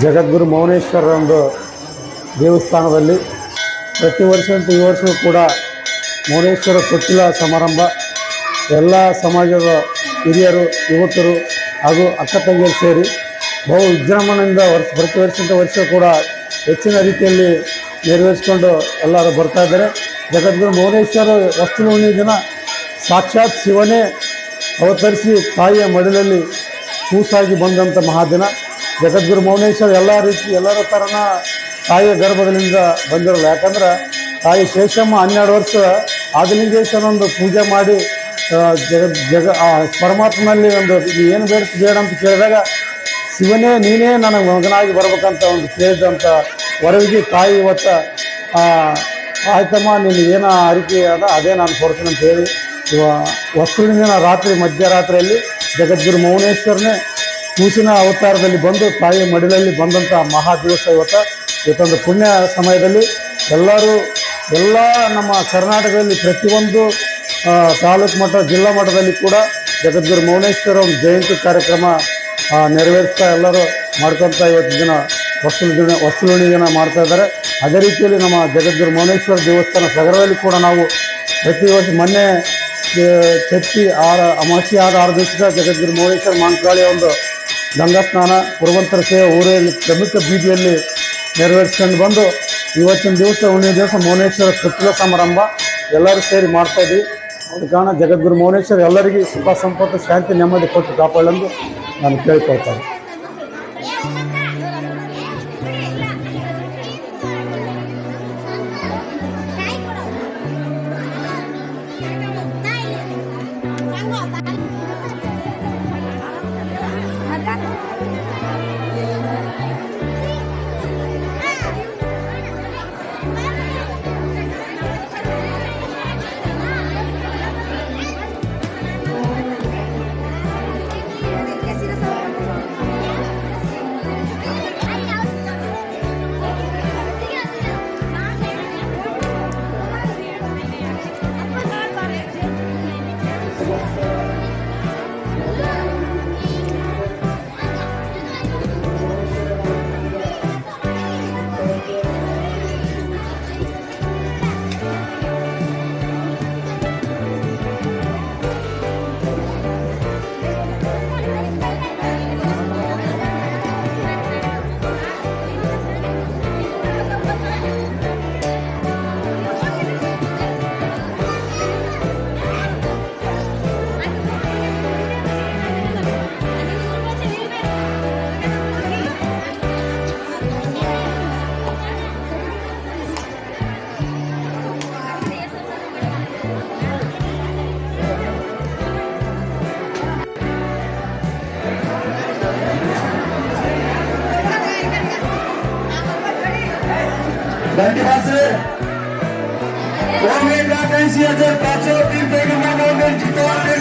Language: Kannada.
ಜಗದ್ಗುರು ಮೌನೇಶ್ವರ ಒಂದು ದೇವಸ್ಥಾನದಲ್ಲಿ ಪ್ರತಿ ವರ್ಷದಂತೆ ಈ ವರ್ಷವೂ ಕೂಡ ಮೌನೇಶ್ವರ ತೊಟ್ಟಿಲ ಸಮಾರಂಭ ಎಲ್ಲ ಸಮಾಜದ ಹಿರಿಯರು ಯುವಕರು ಹಾಗೂ ಅಕ್ಕ ತಂಗಿಯರು ಸೇರಿ ಬಹು ವಿಜೃಂಭಣೆಯಿಂದ ಪ್ರತಿ ವರ್ಷ ಕೂಡ ಹೆಚ್ಚಿನ ರೀತಿಯಲ್ಲಿ ನೆರವೇರಿಸಿಕೊಂಡು ಎಲ್ಲರೂ ಬರ್ತಾ ಇದ್ದಾರೆ. ಜಗದ್ಗುರು ಮೌನೇಶ್ವರ ವಸ್ತುಹುಣ್ಣಿ ದಿನ ಸಾಕ್ಷಾತ್ ಶಿವನೇ ಅವತರಿಸಿ ತಾಯಿಯ ಮಡಿಲಲ್ಲಿ ಕೂಸಾಗಿ ಬಂದಂಥ ಮಹಾದಿನ. ಜಗದ್ಗುರು ಮೌನೇಶ್ವರ ಎಲ್ಲರ ಥರನ ತಾಯಿಯ ಗರ್ಭದಲ್ಲಿಂದ ಬಂದಿರಲ್ಲ. ಯಾಕಂದ್ರೆ ತಾಯಿ ಶೇಷಮ್ಮ 12 ವರ್ಷ ಆದಿಲಿಂಗೇಶ್ವರನೊಂದು ಪೂಜೆ ಮಾಡಿ ಪರಮಾತ್ಮನಲ್ಲಿ ಒಂದು ಏನು ಬೇಡ ಅಂತ ಕೇಳಿದಾಗ ಶಿವನೇ ನೀನೇ ನನಗೆ ಮಗನಾಗಿ ಬರ್ಬೇಕಂತ ಒಂದು ಕೇಳಿದಂಥ ವರವಿಗೆ ತಾಯಿ ಇವತ್ತು ಆಯ್ತಮ್ಮ ನೀನು ಏನೋ ಅರಿಕೆ ಅದ ಅದೇ ನಾನು ಕೊಡ್ತೀನಿ ಅಂತ ಹೇಳಿ ವಸ್ತುವಿನ ರಾತ್ರಿ ಮಧ್ಯರಾತ್ರಿಯಲ್ಲಿ ಜಗದ್ಗುರು ಮೌನೇಶ್ವರನೇ ಕೂಸಿನ ಅವತಾರದಲ್ಲಿ ಬಂದು ತಾಯಿಯ ಮಡಿಲಲ್ಲಿ ಬಂದಂಥ ಮಹಾ ದಿವಸ ಇವತ್ತೊಂದು ಪುಣ್ಯ ಸಮಯದಲ್ಲಿ ಎಲ್ಲ ನಮ್ಮ ಕರ್ನಾಟಕದಲ್ಲಿ ಪ್ರತಿಯೊಂದು ತಾಲೂಕು ಮಟ್ಟ ಜಿಲ್ಲಾ ಮಟ್ಟದಲ್ಲಿ ಕೂಡ ಜಗದ್ಗುರು ಮೌನೇಶ್ವರ ಒಂದು ಜಯಂತಿ ಕಾರ್ಯಕ್ರಮ ನೆರವೇರಿಸ್ತಾ ಎಲ್ಲರೂ ಮಾಡ್ಕೊತ ಇವತ್ತು ದಿನ ವಸ್ತುಹುಣ್ಣಿ ದಿನ ಮಾಡ್ತಾ ಇದ್ದಾರೆ. ಅದೇ ರೀತಿಯಲ್ಲಿ ನಮ್ಮ ಜಗದ್ಗುರು ಮೌನೇಶ್ವರ ದೇವಸ್ಥಾನ ಸಗರದಲ್ಲಿ ಕೂಡ ನಾವು ಪ್ರತಿ ವರ್ಷ ಮೊನ್ನೆ ಚಟ್ಟಿ ಅಮಾವಾಸ್ಯೆ ಆದ 6 ದಿವಸದ ಜಗದ್ಗುರು ಮೌನೇಶ್ವರ ಮಾಂಕಾಳಿಯ ಒಂದು ಗಂಗಾ ಸ್ನಾನ ಪುರವಂತರ ಸೇವೆ ಊರಲ್ಲಿ ಪ್ರಮುಖ ಬೀದಿಯಲ್ಲಿ ನೆರವೇರಿಸ್ಕೊಂಡು ಬಂದು ಇವತ್ತಿನ ದಿವಸ ಹುಣ್ಣಿಮೆ ದಿವಸ ಮೌನೇಶ್ವರ ತೊಟ್ಟಿಲ ಸಮಾರಂಭ ಎಲ್ಲರೂ ಸೇರಿ ಮಾಡ್ತಾಯಿದ್ವಿ. ಅದ ಕಾರಣ ಜಗದ್ಗುರು ಮೌನೇಶ್ವರ ಎಲ್ಲರಿಗೂ ಸುಖ ಸಂಪತ್ತು ಶಾಂತಿ ನೆಮ್ಮದಿ ಕೊಟ್ಟು ಕಾಪಾಡಲೆಂದು ನಾನು ಕೇಳಿಕೊಳ್ತೇನೆ. Bandivase, Omega 5,500 rupees,